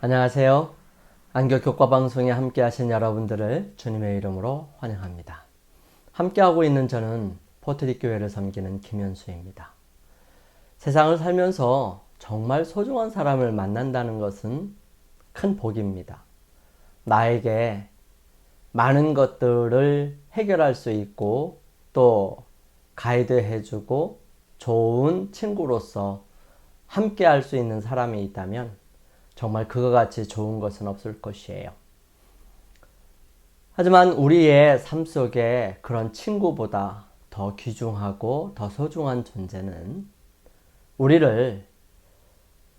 안녕하세요. 안교교과방송에 함께하신 여러분들을 주님의 이름으로 환영합니다. 함께하고 있는 저는 포트릭교회를 섬기는 김현수입니다. 세상을 살면서 정말 소중한 사람을 만난다는 것은 큰 복입니다. 나에게 많은 것들을 해결할 수 있고 또 가이드해주고 좋은 친구로서 함께할 수 있는 사람이 있다면 정말 그거 같이 좋은 것은 없을 것이에요. 하지만 우리의 삶 속에 그런 친구보다 더 귀중하고 더 소중한 존재는 우리를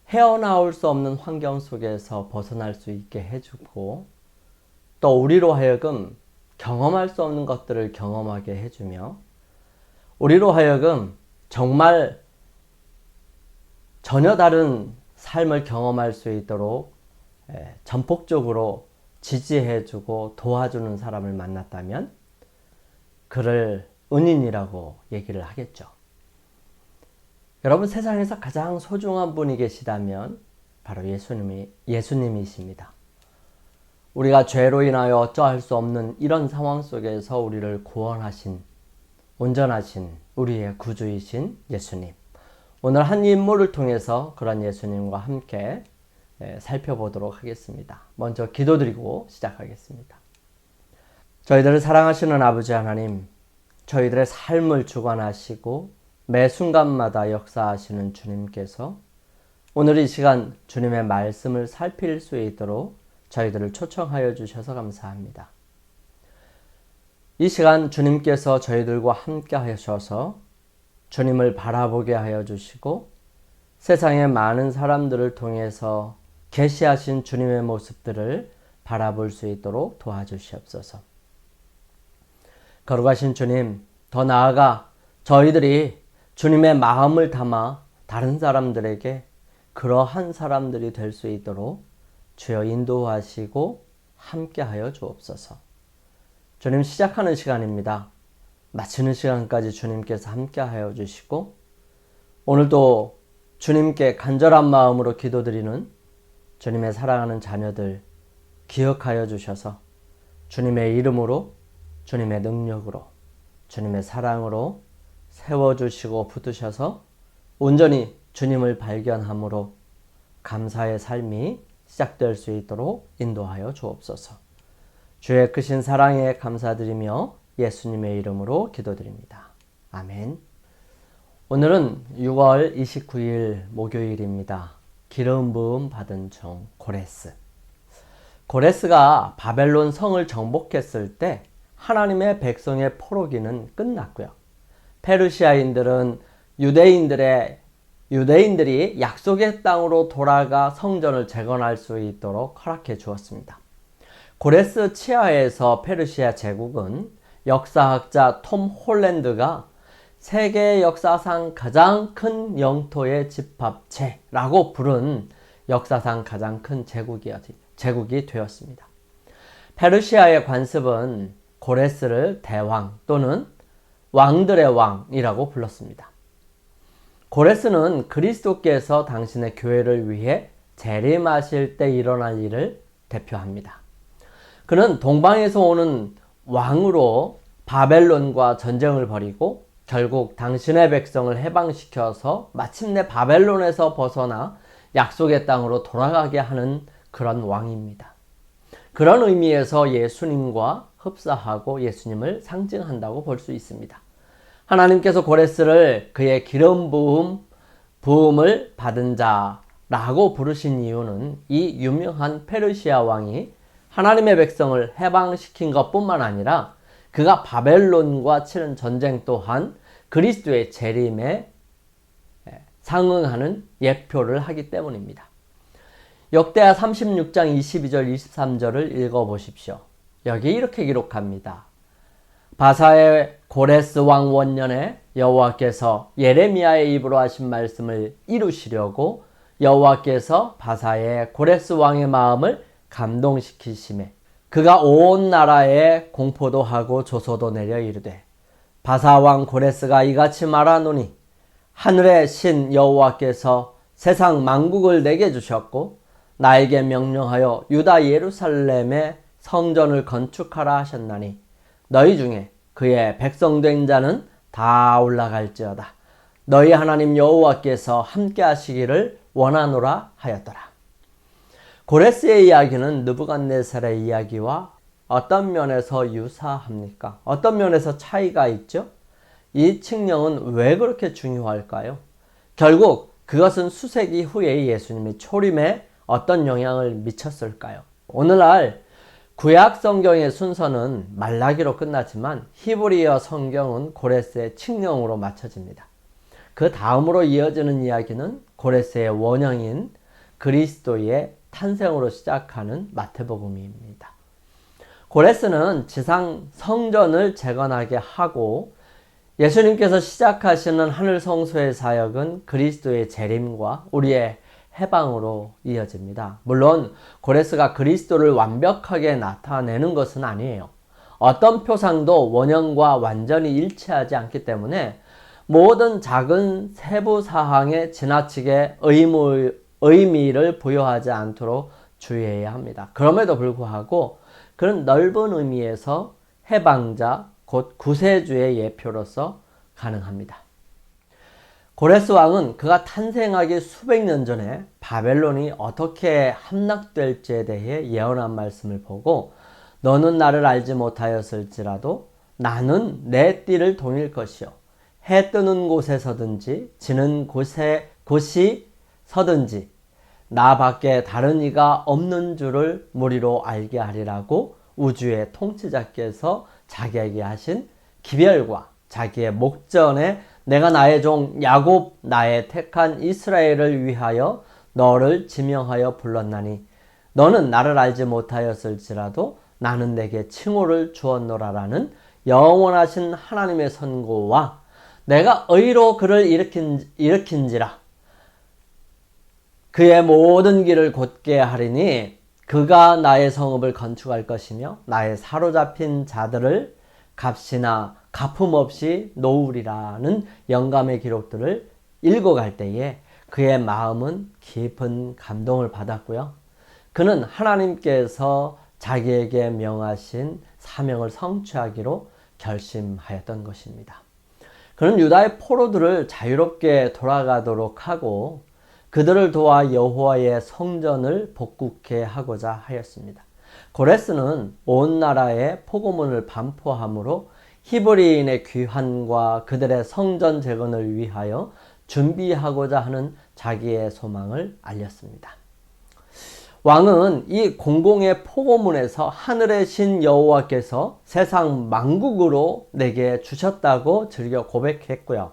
헤어나올 수 없는 환경 속에서 벗어날 수 있게 해주고 또 우리로 하여금 경험할 수 없는 것들을 경험하게 해주며 우리로 하여금 정말 전혀 다른 삶을 경험할 수 있도록 전폭적으로 지지해주고 도와주는 사람을 만났다면 그를 은인이라고 얘기를 하겠죠. 여러분, 세상에서 가장 소중한 분이 계시다면 바로 예수님이십니다. 우리가 죄로 인하여 어쩌할 수 없는 이런 상황 속에서 우리를 구원하신, 온전하신 우리의 구주이신 예수님. 오늘 한 인물을 통해서 그런 예수님과 함께 살펴보도록 하겠습니다. 먼저 기도드리고 시작하겠습니다. 저희들을 사랑하시는 아버지 하나님, 저희들의 삶을 주관하시고 매 순간마다 역사하시는 주님께서 오늘 이 시간 주님의 말씀을 살필 수 있도록 저희들을 초청하여 주셔서 감사합니다. 이 시간 주님께서 저희들과 함께 하셔서 주님을 바라보게 하여 주시고 세상의 많은 사람들을 통해서 계시하신 주님의 모습들을 바라볼 수 있도록 도와주시옵소서. 거룩하신 주님, 더 나아가 저희들이 주님의 마음을 담아 다른 사람들에게 그러한 사람들이 될 수 있도록 주여 인도하시고 함께하여 주옵소서. 주님, 시작하는 시간입니다. 마치는 시간까지 주님께서 함께하여 주시고 오늘도 주님께 간절한 마음으로 기도드리는 주님의 사랑하는 자녀들 기억하여 주셔서 주님의 이름으로, 주님의 능력으로, 주님의 사랑으로 세워주시고 붙드셔서 온전히 주님을 발견함으로 감사의 삶이 시작될 수 있도록 인도하여 주옵소서. 주의 크신 사랑에 감사드리며 예수님의 이름으로 기도드립니다. 아멘. 오늘은 6월 29일 목요일입니다. 기름 부음 받은 종 고레스. 고레스가 바벨론 성을 정복했을 때 하나님의 백성의 포로기는 끝났고요. 페르시아인들은 유대인들이 약속의 땅으로 돌아가 성전을 재건할 수 있도록 허락해 주었습니다. 고레스 치하에서 페르시아 제국은 역사학자 톰 홀랜드가 세계 역사상 가장 큰 영토의 집합체라고 부른 역사상 가장 큰 제국이 되었습니다. 페르시아의 관습은 고레스를 대왕 또는 왕들의 왕이라고 불렀습니다. 고레스는 그리스도께서 당신의 교회를 위해 재림하실 때 일어날 일을 대표합니다. 그는 동방에서 오는 왕으로 바벨론과 전쟁을 벌이고 결국 당신의 백성을 해방시켜서 마침내 바벨론에서 벗어나 약속의 땅으로 돌아가게 하는 그런 왕입니다. 그런 의미에서 예수님과 흡사하고 예수님을 상징한다고 볼 수 있습니다. 하나님께서 고레스를 그의 기름 부음을 받은 자라고 부르신 이유는 이 유명한 페르시아 왕이 하나님의 백성을 해방시킨 것뿐만 아니라 그가 바벨론과 치른 전쟁 또한 그리스도의 재림에 상응하는 예표를 하기 때문입니다. 역대하 36장 22절 23절을 읽어보십시오. 여기 이렇게 기록합니다. 바사의 고레스 왕 원년에 여호와께서 예레미야의 입으로 하신 말씀을 이루시려고 여호와께서 바사의 고레스 왕의 마음을 감동시키심에 그가 온 나라에 공포도 하고 조소도 내려 이르되 바사왕 고레스가 이같이 말하노니 하늘의 신 여호와께서 세상 만국을 내게 주셨고 나에게 명령하여 유다 예루살렘에 성전을 건축하라 하셨나니 너희 중에 그의 백성된 자는 다 올라갈지어다. 너희 하나님 여호와께서 함께 하시기를 원하노라 하였더라. 고레스의 이야기는 느부갓네살의 이야기와 어떤 면에서 유사합니까? 어떤 면에서 차이가 있죠? 이 칙령은 왜 그렇게 중요할까요? 결국 그것은 수세기 후에 예수님이 초림에 어떤 영향을 미쳤을까요? 오늘날 구약 성경의 순서는 말라기로 끝나지만 히브리어 성경은 고레스의 칙령으로 맞춰집니다. 그 다음으로 이어지는 이야기는 고레스의 원형인 그리스도의 탄생으로 시작하는 마태복음입니다. 고레스는 지상 성전을 재건하게 하고 예수님께서 시작하시는 하늘 성소의 사역은 그리스도의 재림과 우리의 해방으로 이어집니다. 물론 고레스가 그리스도를 완벽하게 나타내는 것은 아니에요. 어떤 표상도 원형과 완전히 일치하지 않기 때문에 모든 작은 세부 사항에 지나치게 의미를 부여하지 않도록 주의해야 합니다. 그럼에도 불구하고 그런 넓은 의미에서 해방자, 곧 구세주의 예표로서 가능합니다. 고레스 왕은 그가 탄생하기 수백 년 전에 바벨론이 어떻게 함락될지에 대해 예언한 말씀을 보고 너는 나를 알지 못하였을지라도 나는 내 띠를 동일 것이요 해 뜨는 곳에 서든지 지는 곳이 서든지 나 밖에 다른 이가 없는 줄을 무리로 알게 하리라고 우주의 통치자께서 자기에게 하신 기별과 자기의 목전에 내가 나의 종 야곱 나의 택한 이스라엘을 위하여 너를 지명하여 불렀나니 너는 나를 알지 못하였을지라도 나는 내게 칭호를 주었노라라는 영원하신 하나님의 선고와 내가 의로 그를 일으킨지라 그의 모든 길을 곧게 하리니 그가 나의 성읍을 건축할 것이며 나의 사로잡힌 자들을 값이나 가품 없이 놓으리라는 영감의 기록들을 읽어갈 때에 그의 마음은 깊은 감동을 받았고요. 그는 하나님께서 자기에게 명하신 사명을 성취하기로 결심하였던 것입니다. 그는 유다의 포로들을 자유롭게 돌아가도록 하고 그들을 도와 여호와의 성전을 복국해 하고자 하였습니다. 고레스는 온 나라에 포고문을 반포함으로 히브리인의 귀환과 그들의 성전 재건을 위하여 준비하고자 하는 자기의 소망을 알렸습니다. 왕은 이 공공의 포고문에서 하늘의 신 여호와께서 세상 만국으로 내게 주셨다고 즐겨 고백했고요.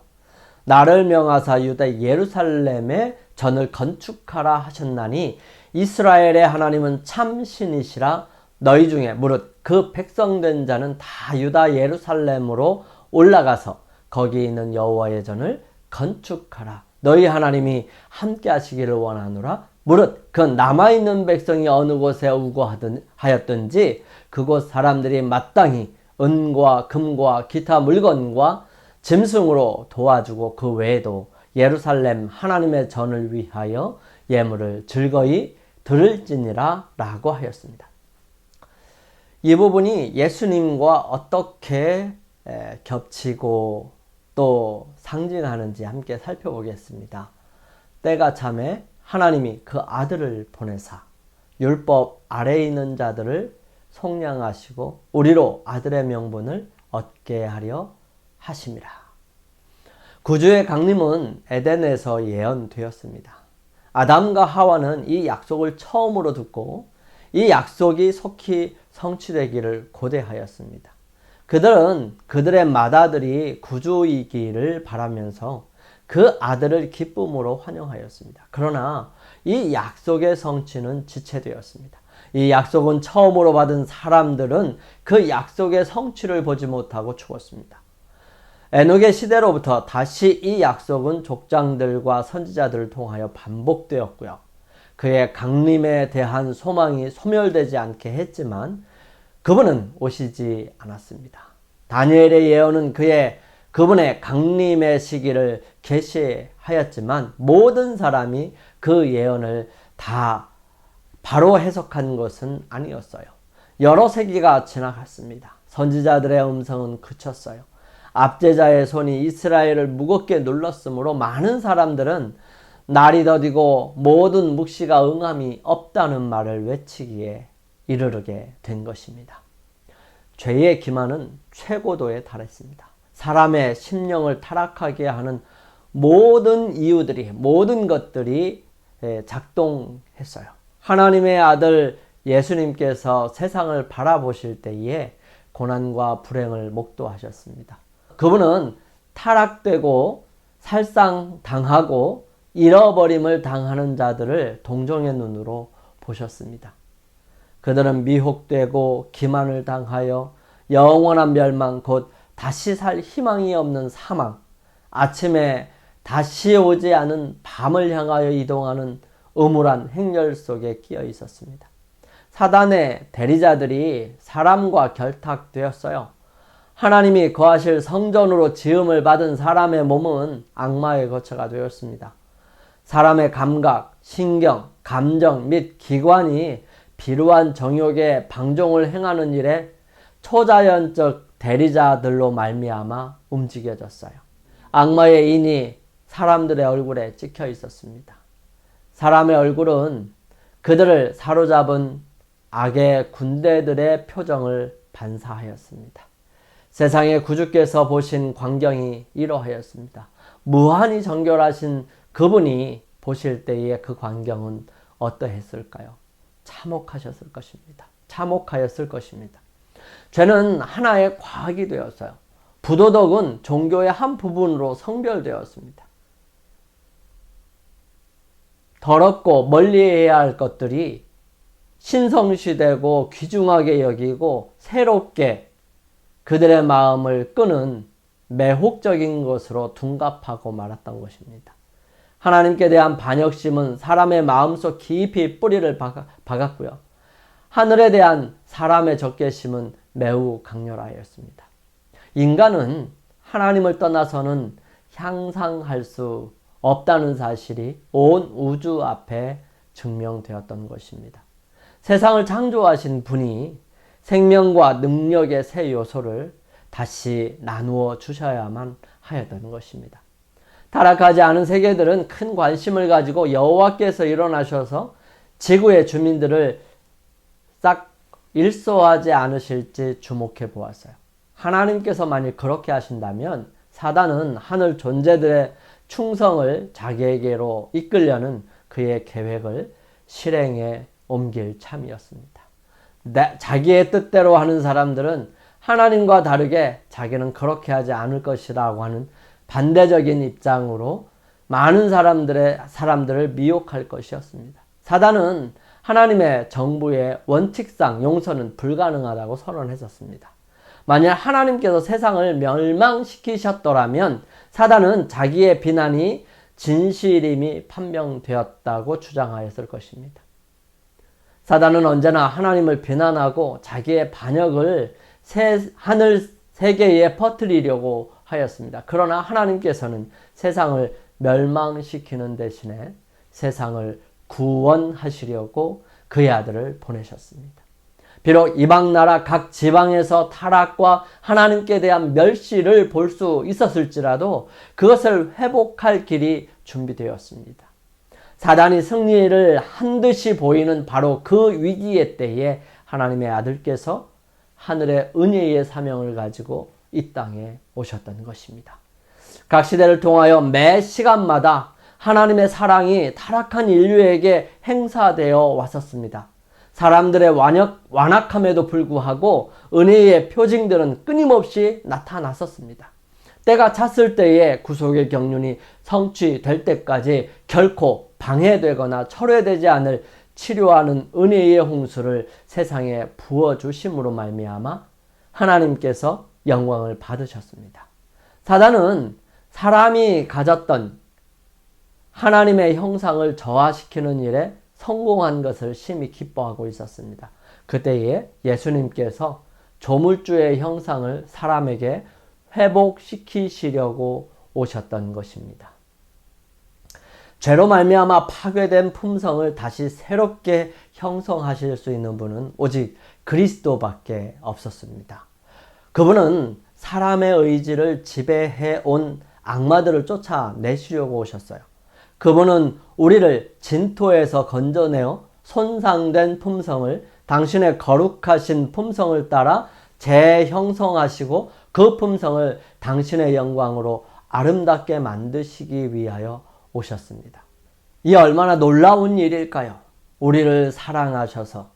나를 명하사 유다 예루살렘에 전을 건축하라 하셨나니 이스라엘의 하나님은 참 신이시라 너희 중에 무릇 그 백성된 자는 다 유다 예루살렘으로 올라가서 거기 있는 여호와의 전을 건축하라. 너희 하나님이 함께 하시기를 원하노라. 무릇 그 남아있는 백성이 어느 곳에 우거하였든지 그곳 사람들이 마땅히 은과 금과 기타 물건과 짐승으로 도와주고 그 외에도 예루살렘 하나님의 전을 위하여 예물을 즐거이 드릴지니라 라고 하였습니다. 이 부분이 예수님과 어떻게 겹치고 또 상징하는지 함께 살펴보겠습니다. 때가 참에 하나님이 그 아들을 보내사 율법 아래에 있는 자들을 속량하시고 우리로 아들의 명분을 얻게 하려 하심이라. 구주의 강림은 에덴에서 예언되었습니다. 아담과 하와는 이 약속을 처음으로 듣고 이 약속이 속히 성취되기를 고대하였습니다. 그들은 그들의 맏아들이 구주이기를 바라면서 그 아들을 기쁨으로 환영하였습니다. 그러나 이 약속의 성취는 지체되었습니다. 이 약속은 처음으로 받은 사람들은 그 약속의 성취를 보지 못하고 죽었습니다. 에녹의 시대로부터 다시 이 약속은 족장들과 선지자들을 통하여 반복되었고요. 그의 강림에 대한 소망이 소멸되지 않게 했지만 그분은 오시지 않았습니다. 다니엘의 예언은 그분의 강림의 시기를 계시하였지만 모든 사람이 그 예언을 다 바로 해석한 것은 아니었어요. 여러 세기가 지나갔습니다. 선지자들의 음성은 그쳤어요. 압제자의 손이 이스라엘을 무겁게 눌렀으므로 많은 사람들은 날이 더디고 모든 묵시가 응함이 없다는 말을 외치기에 이르게 된 것입니다. 죄의 기만은 최고도에 달했습니다. 사람의 심령을 타락하게 하는 모든 것들이 작동했어요. 하나님의 아들 예수님께서 세상을 바라보실 때에 고난과 불행을 목도하셨습니다. 그분은 타락되고 살상당하고 잃어버림을 당하는 자들을 동정의 눈으로 보셨습니다. 그들은 미혹되고 기만을 당하여 영원한 멸망, 곧 다시 살 희망이 없는 사망, 아침에 다시 오지 않은 밤을 향하여 이동하는 음울한 행렬 속에 끼어 있었습니다. 사단의 대리자들이 사람과 결탁되었어요. 하나님이 거하실 성전으로 지음을 받은 사람의 몸은 악마의 거처가 되었습니다. 사람의 감각, 신경, 감정 및 기관이 비루한 정욕에 방종을 행하는 일에 초자연적 대리자들로 말미암아 움직여졌어요. 악마의 인이 사람들의 얼굴에 찍혀 있었습니다. 사람의 얼굴은 그들을 사로잡은 악의 군대들의 표정을 반사하였습니다. 세상의 구주께서 보신 광경이 이러하였습니다. 무한히 정결하신 그분이 보실 때의 그 광경은 어떠했을까요? 참혹하셨을 것입니다. 참혹하였을 것입니다. 죄는 하나의 과학이 되었어요. 부도덕은 종교의 한 부분으로 성별되었습니다. 더럽고 멀리해야 할 것들이 신성시되고 귀중하게 여기고 새롭게 그들의 마음을 끄는 매혹적인 것으로 둔갑하고 말았던 것입니다. 하나님께 대한 반역심은 사람의 마음속 깊이 뿌리를 박았고요. 하늘에 대한 사람의 적개심은 매우 강렬하였습니다. 인간은 하나님을 떠나서는 향상할 수 없다는 사실이 온 우주 앞에 증명되었던 것입니다. 세상을 창조하신 분이 생명과 능력의 새 요소를 다시 나누어 주셔야만 하였던 것입니다. 타락하지 않은 세계들은 큰 관심을 가지고 여호와께서 일어나셔서 지구의 주민들을 싹 일소하지 않으실지 주목해 보았어요. 하나님께서 만일 그렇게 하신다면 사단은 하늘 존재들의 충성을 자기에게로 이끌려는 그의 계획을 실행에 옮길 참이었습니다. 자기의 뜻대로 하는 사람들은 하나님과 다르게 자기는 그렇게 하지 않을 것이라고 하는 반대적인 입장으로 많은 사람들을 미혹할 것이었습니다. 사단은 하나님의 정부의 원칙상 용서는 불가능하다고 선언했었습니다. 만약 하나님께서 세상을 멸망시키셨더라면 사단은 자기의 비난이 진실임이 판명되었다고 주장하였을 것입니다. 사단은 언제나 하나님을 비난하고 자기의 반역을 하늘 세계에 퍼뜨리려고 하였습니다. 그러나 하나님께서는 세상을 멸망시키는 대신에 세상을 구원하시려고 그의 아들을 보내셨습니다. 비록 이방 나라 각 지방에서 타락과 하나님께 대한 멸시를 볼 수 있었을지라도 그것을 회복할 길이 준비되었습니다. 사단이 승리를 한 듯이 보이는 바로 그 위기의 때에 하나님의 아들께서 하늘의 은혜의 사명을 가지고 이 땅에 오셨던 것입니다. 각 시대를 통하여 매 시간마다 하나님의 사랑이 타락한 인류에게 행사되어 왔었습니다. 사람들의 완악함에도 불구하고 은혜의 표징들은 끊임없이 나타났었습니다. 때가 찼을 때에 구속의 경륜이 성취될 때까지 결코 방해되거나 철회되지 않을 치료하는 은혜의 홍수를 세상에 부어주심으로 말미암아 하나님께서 영광을 받으셨습니다. 사단은 사람이 가졌던 하나님의 형상을 저하시키는 일에 성공한 것을 심히 기뻐하고 있었습니다. 그때에 예수님께서 조물주의 형상을 사람에게 회복시키시려고 오셨던 것입니다. 죄로 말미암아 파괴된 품성을 다시 새롭게 형성하실 수 있는 분은 오직 그리스도밖에 없었습니다. 그분은 사람의 의지를 지배해 온 악마들을 쫓아내시려고 오셨어요. 그분은 우리를 진토에서 건져내어 손상된 품성을 당신의 거룩하신 품성을 따라 재형성하시고 그 품성을 당신의 영광으로 아름답게 만드시기 위하여 오셨습니다. 이 얼마나 놀라운 일일까요? 우리를 사랑하셔서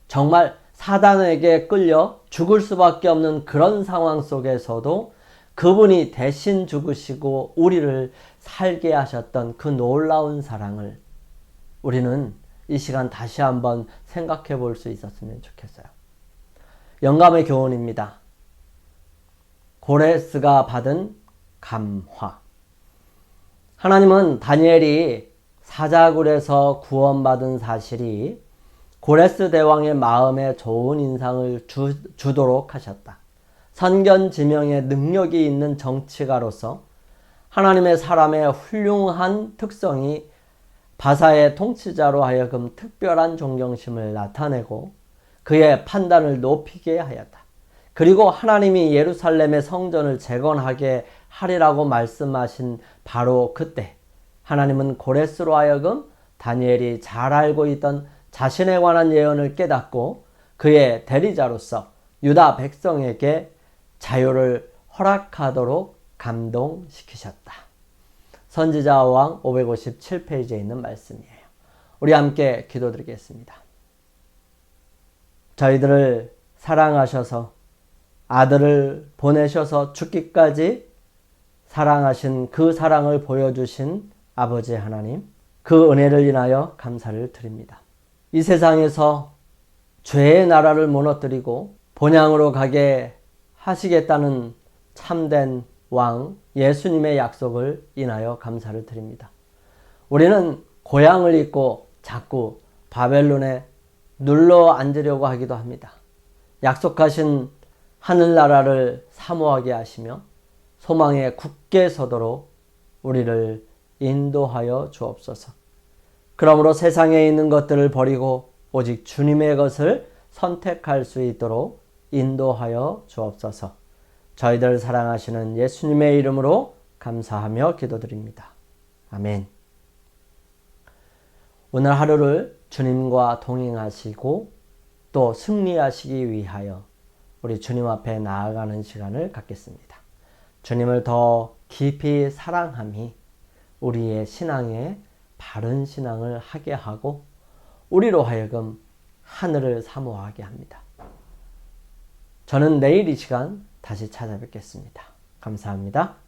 정말 사단에게 끌려 죽을 수밖에 없는 그런 상황 속에서도 그분이 대신 죽으시고 우리를 살게 하셨던 그 놀라운 사랑을 우리는 이 시간 다시 한번 생각해 볼 수 있었으면 좋겠어요. 영감의 교훈입니다. 고레스가 받은 감화. 하나님은 다니엘이 사자굴에서 구원받은 사실이 고레스 대왕의 마음에 좋은 인상을 주도록 하셨다. 선견지명의 능력이 있는 정치가로서 하나님의 사람의 훌륭한 특성이 바사의 통치자로 하여금 특별한 존경심을 나타내고 그의 판단을 높이게 하였다. 그리고 하나님이 예루살렘의 성전을 재건하게 하리라고 말씀하신 바로 그때 하나님은 고레스로 하여금 다니엘이 잘 알고 있던 자신에 관한 예언을 깨닫고 그의 대리자로서 유다 백성에게 자유를 허락하도록 감동시키셨다. 선지자 왕 557페이지에 있는 말씀이에요. 우리 함께 기도드리겠습니다. 저희들을 사랑하셔서 아들을 보내셔서 죽기까지 사랑하신 그 사랑을 보여주신 아버지 하나님, 그 은혜를 인하여 감사를 드립니다. 이 세상에서 죄의 나라를 무너뜨리고 본향으로 가게 하시겠다는 참된 왕 예수님의 약속을 인하여 감사를 드립니다. 우리는 고향을 잊고 자꾸 바벨론에 눌러 앉으려고 하기도 합니다. 약속하신 하늘나라를 사모하게 하시며 소망에 굳게 서도록 우리를 인도하여 주옵소서. 그러므로 세상에 있는 것들을 버리고 오직 주님의 것을 선택할 수 있도록 인도하여 주옵소서. 저희들 사랑하시는 예수님의 이름으로 감사하며 기도드립니다. 아멘. 오늘 하루를 주님과 동행하시고 또 승리하시기 위하여 우리 주님 앞에 나아가는 시간을 갖겠습니다. 주님을 더 깊이 사랑함이 우리의 신앙에 바른 신앙을 하게 하고 우리로 하여금 하늘을 사모하게 합니다. 저는 내일 이 시간 다시 찾아뵙겠습니다. 감사합니다.